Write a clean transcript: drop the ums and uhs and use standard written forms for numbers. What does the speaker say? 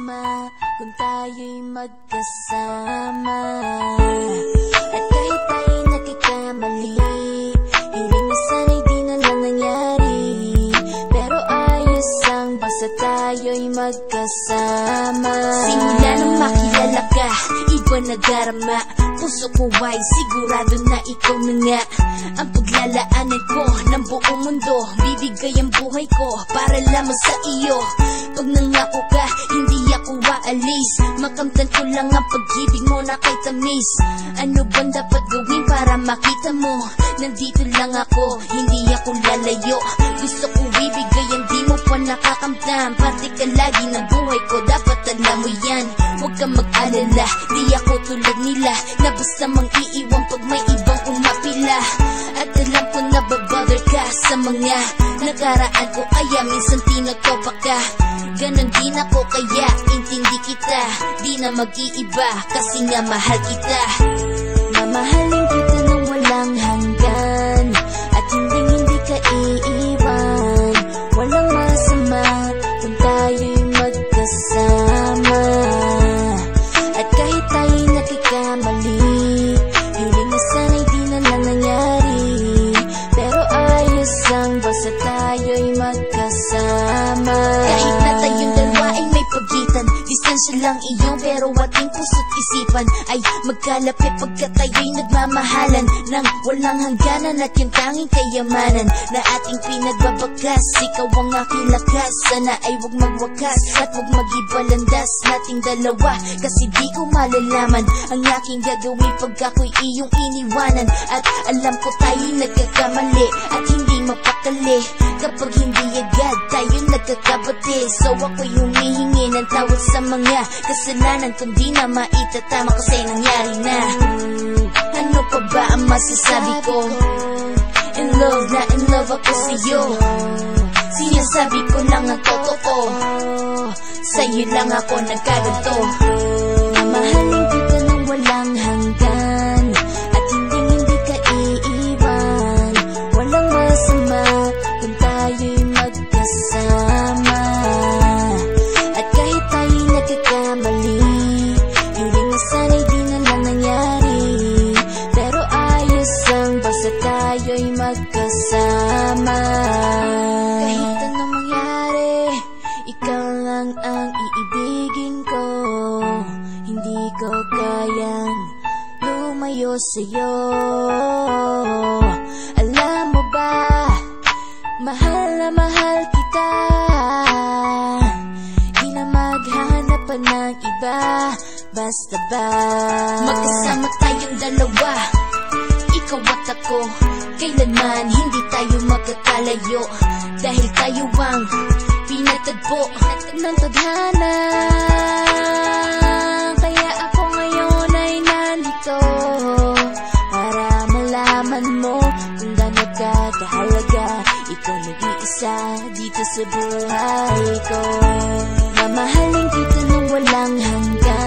masama kung tayo'y magkasama. At kahit tayo'y nagkakamali, hiling na sana'y di na lang nangyari. Pero ayos lang basta tayo'y magkasama. Simula nang makilala ka, iba nadarama. Puso ko ay sigurado na ikaw na nga ang paglalaanan ko ng buong mundo. Bibigay ang buhay ko para lamang sa iyo. Pag nangako ka, hindi ako aalis. Makamtan ko lang ang pag-ibig mo na kay tamis. Ano bang dapat gawin para makita mo? Nandito lang ako, hindi ako lalayo. Gusto ko ibigay ang di mo pa nakakamtan. Parte ka lagi ng buhay ko, dapat alam mo yan. Huwag kang mag-alala, di ako tulad nila na basta mang iiwan pag may ibang umapila. At alam ko na babother ka sa mga nakaraan ko, kaya minsan tinotopa ka. Ganon din ako kaya intindi kita. Di na mag-iiba kasi nga mahal kita. Mamahalin kita nang walang hanggan, at hindi ka iiwan. Walang masama kung tayo'y magkasama. At kahit tayo'y nagkakamali, hiling na sana'y di na lang nangyari. Pero ayos lang basta tayo'y magkasama. Kahit na tayong dalawa ay may pagitan, distansya lang iyong pero ating puso't isipan ay magkalapit pagkat tayo'y nagmamahalan ng walang hangganan. At yung tanging kayamanan na ating pinagbabakas, ikaw ang aking lakas. Sana ay huwag magwakas at huwag mag-ibalandas nating dalawa, kasi di ko malalaman ang aking gagawin pag ako'y iyong iniwanan. At alam ko tayo'y nagkakamali at hindi mapakali kapag hindi agad tayo'y nagkakabati. So ako'y humihingi ng tawad sa mga kasalanan kung di na maitatama kasi nangyari na. Ano pa ba ang masasabi ko? In love na in love ako sa'yo. Sinasabi ko lang ang totoo, sa'yo lang ako nagkaganto. Mamahalin kita nang walang hanggan, at hindi ka iiwan. Walang masama kung tayo'y magkasama. At kahit tayo'y nagkakamali, hiling na sana'y di na lang nangyari. Pero ayos lang basta tayo'y magkasama. Kahit anong mangyari, ikaw lang ang iibigin ko. Hindi ko kayang lumayo sa'yo. Alam mo ba, mahal na mahal kita. Di na maghanap pa ng iba, basta ba magkasama tayong dalawa, ikaw at ako. Kailanman hindi tayo magkakalayo, dahil tayo ang pinatagpo ng tadhana. Kaya ako ngayon ay nandito para malaman mo kung gaano ka kahalaga. Ikaw nag-iisa dito sa buhay ko. Mamahalin kita nang walang hanggan,